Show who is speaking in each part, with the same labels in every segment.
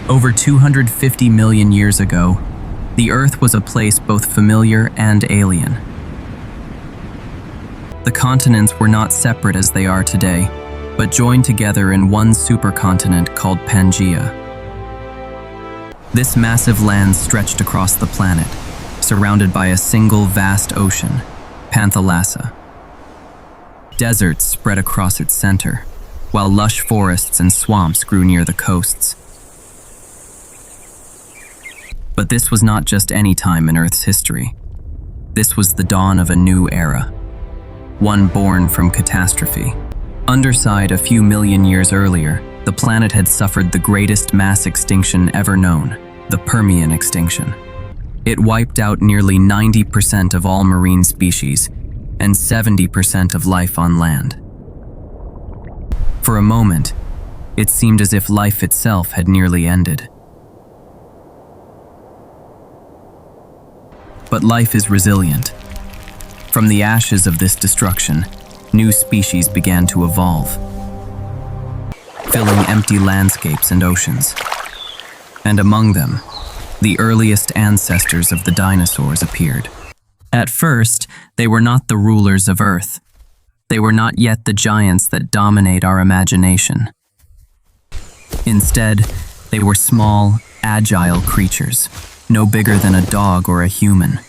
Speaker 1: Over 250 million years ago, the Earth was a place both familiar and alien. The continents were not separate as they are today, but joined together in one supercontinent called Pangaea. This massive land stretched across the planet, surrounded by a single vast ocean, Panthalassa. Deserts spread across its center, while lush forests and swamps grew near the coasts. But this was not just any time in Earth's history. This was the dawn of a new era, one born from catastrophe. Underside a few million years earlier, the planet had suffered the greatest mass extinction ever known, the Permian extinction. It wiped out nearly 90% of all marine species and 70% of life on land. For a moment, it seemed as if life itself had nearly ended. But life is resilient. From the ashes of this destruction, new species began to evolve, filling empty landscapes and oceans. And among them, the earliest ancestors of the dinosaurs appeared. At first, they were not the rulers of Earth. They were not yet the giants that dominate our imagination. Instead, they were small, agile creatures, no bigger than a dog or a human.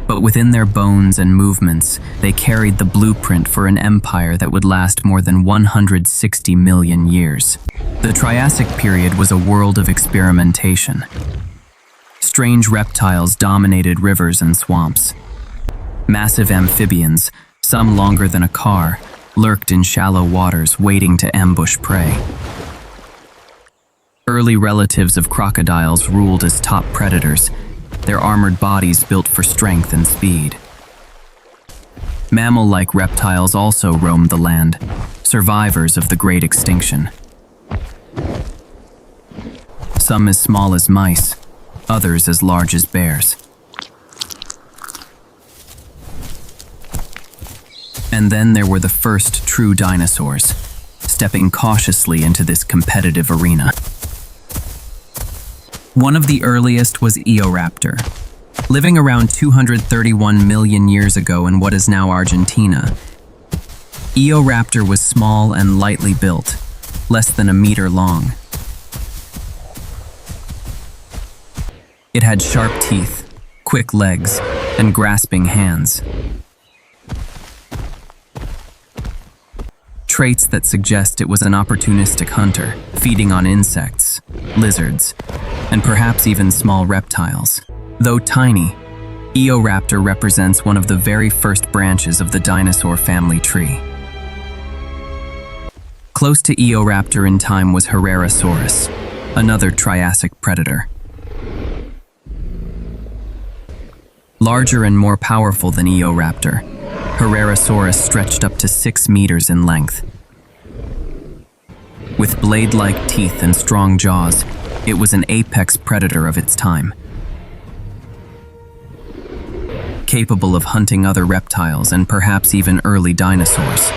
Speaker 1: But within their bones and movements, they carried the blueprint for an empire that would last more than 160 million years. The Triassic Period was a world of experimentation. Strange reptiles dominated rivers and swamps. Massive amphibians, some longer than a car, lurked in shallow waters waiting to ambush prey. Early relatives of crocodiles ruled as top predators, their armored bodies built for strength and speed. Mammal-like reptiles also roamed the land, survivors of the Great Extinction. Some as small as mice, others as large as bears. And then there were the first true dinosaurs, stepping cautiously into this competitive arena. One of the earliest was Eoraptor. Living around 231 million years ago in what is now Argentina, Eoraptor was small and lightly built, less than a meter long. It had sharp teeth, quick legs, and grasping hands. Traits that suggest it was an opportunistic hunter, feeding on insects, lizards, and perhaps even small reptiles. Though tiny, Eoraptor represents one of the very first branches of the dinosaur family tree. Close to Eoraptor in time was Herrerasaurus, another Triassic predator. Larger and more powerful than Eoraptor, Herrerasaurus stretched up to 6 meters in length. With blade-like teeth and strong jaws, it was an apex predator of its time. Capable of hunting other reptiles and perhaps even early dinosaurs.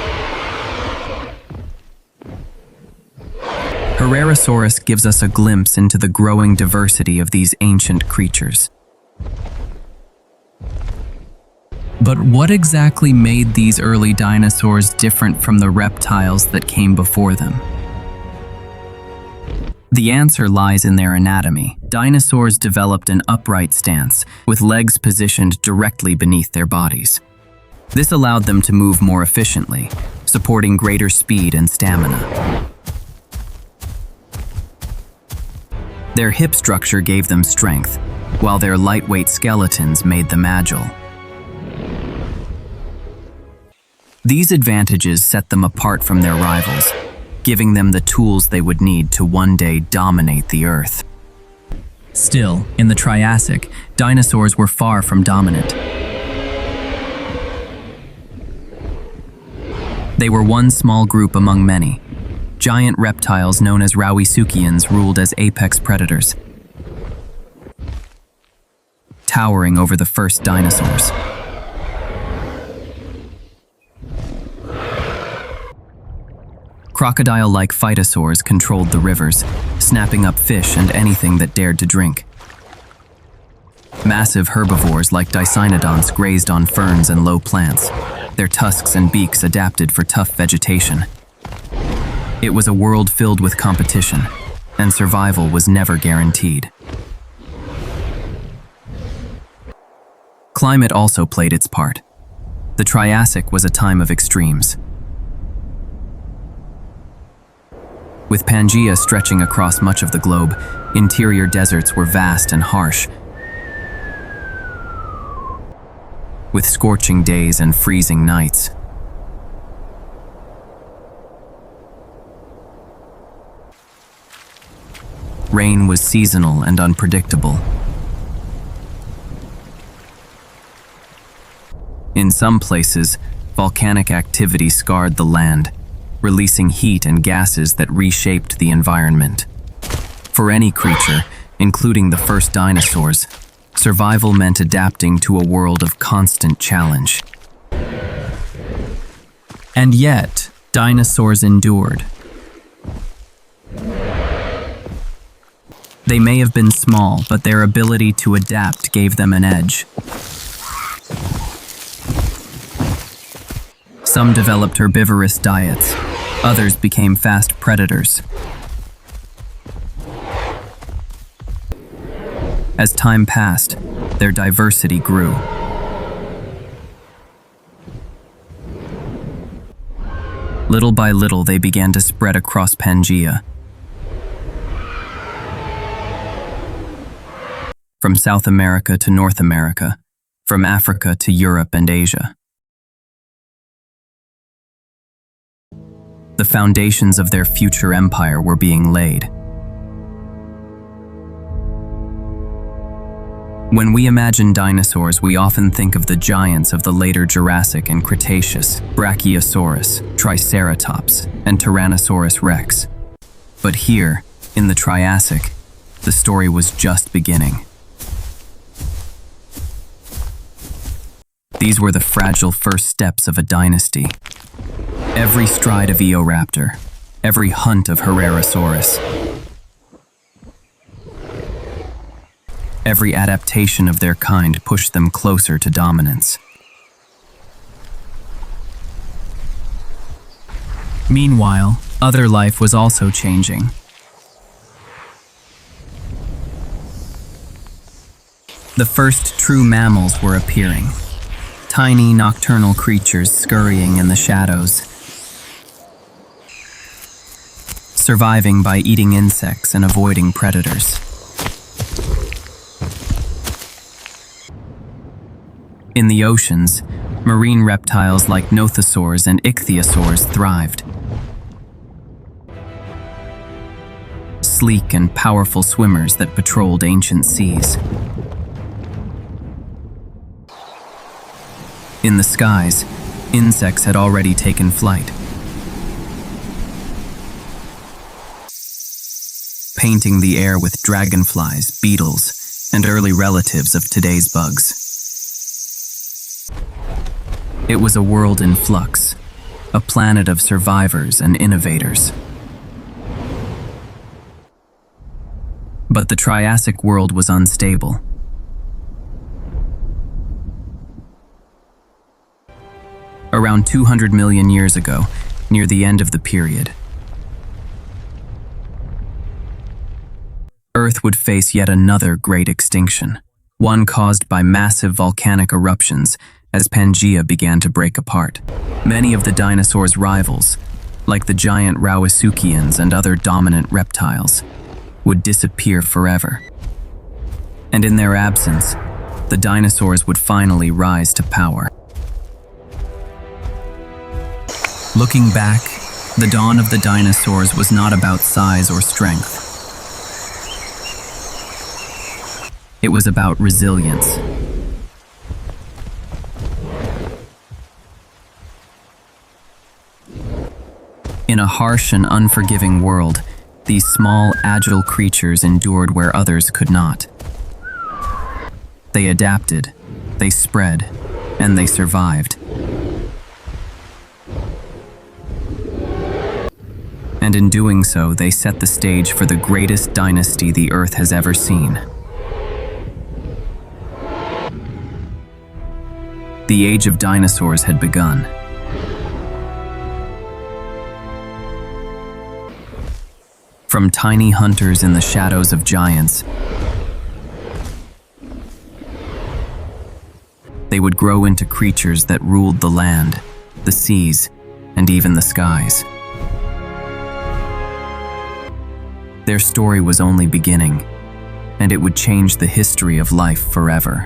Speaker 1: Herrerasaurus gives us a glimpse into the growing diversity of these ancient creatures. But what exactly made these early dinosaurs different from the reptiles that came before them? The answer lies in their anatomy. Dinosaurs developed an upright stance, with legs positioned directly beneath their bodies. This allowed them to move more efficiently, supporting greater speed and stamina. Their hip structure gave them strength, while their lightweight skeletons made them agile. These advantages set them apart from their rivals, giving them the tools they would need to one day dominate the Earth. Still, in the Triassic, dinosaurs were far from dominant. They were one small group among many. Giant reptiles known as rauisuchians ruled as apex predators, towering over the first dinosaurs. Crocodile-like phytosaurs controlled the rivers, snapping up fish and anything that dared to drink. Massive herbivores like dicynodonts grazed on ferns and low plants, their tusks and beaks adapted for tough vegetation. It was a world filled with competition, and survival was never guaranteed. Climate also played its part. The Triassic was a time of extremes. With Pangaea stretching across much of the globe, interior deserts were vast and harsh, with scorching days and freezing nights. Rain was seasonal and unpredictable. In some places, volcanic activity scarred the land, releasing heat and gases that reshaped the environment. For any creature, including the first dinosaurs, survival meant adapting to a world of constant challenge. And yet, dinosaurs endured. They may have been small, but their ability to adapt gave them an edge. Some developed herbivorous diets, others became fast predators. As time passed, their diversity grew. Little by little, they began to spread across Pangaea. From South America to North America, from Africa to Europe and Asia. The foundations of their future empire were being laid. When we imagine dinosaurs, we often think of the giants of the later Jurassic and Cretaceous, Brachiosaurus, Triceratops, and Tyrannosaurus rex. But here, in the Triassic, the story was just beginning. These were the fragile first steps of a dynasty. Every stride of Eoraptor, every hunt of Herrerasaurus, every adaptation of their kind pushed them closer to dominance. Meanwhile, other life was also changing. The first true mammals were appearing. Tiny nocturnal creatures scurrying in the shadows, surviving by eating insects and avoiding predators. In the oceans, marine reptiles like nothosaurs and ichthyosaurs thrived. Sleek and powerful swimmers that patrolled ancient seas. In the skies, insects had already taken flight, painting the air with dragonflies, beetles, and early relatives of today's bugs. It was a world in flux, a planet of survivors and innovators. But the Triassic world was unstable. Around 200 million years ago, near the end of the period, Earth would face yet another great extinction, one caused by massive volcanic eruptions as Pangaea began to break apart. Many of the dinosaurs' rivals, like the giant rauisuchians and other dominant reptiles, would disappear forever. And in their absence, the dinosaurs would finally rise to power. Looking back, the dawn of the dinosaurs was not about size or strength. It was about resilience. In a harsh and unforgiving world, these small, agile creatures endured where others could not. They adapted, they spread, and they survived. And in doing so, they set the stage for the greatest dynasty the Earth has ever seen. The age of dinosaurs had begun. From tiny hunters in the shadows of giants, they would grow into creatures that ruled the land, the seas, and even the skies. Their story was only beginning, and it would change the history of life forever.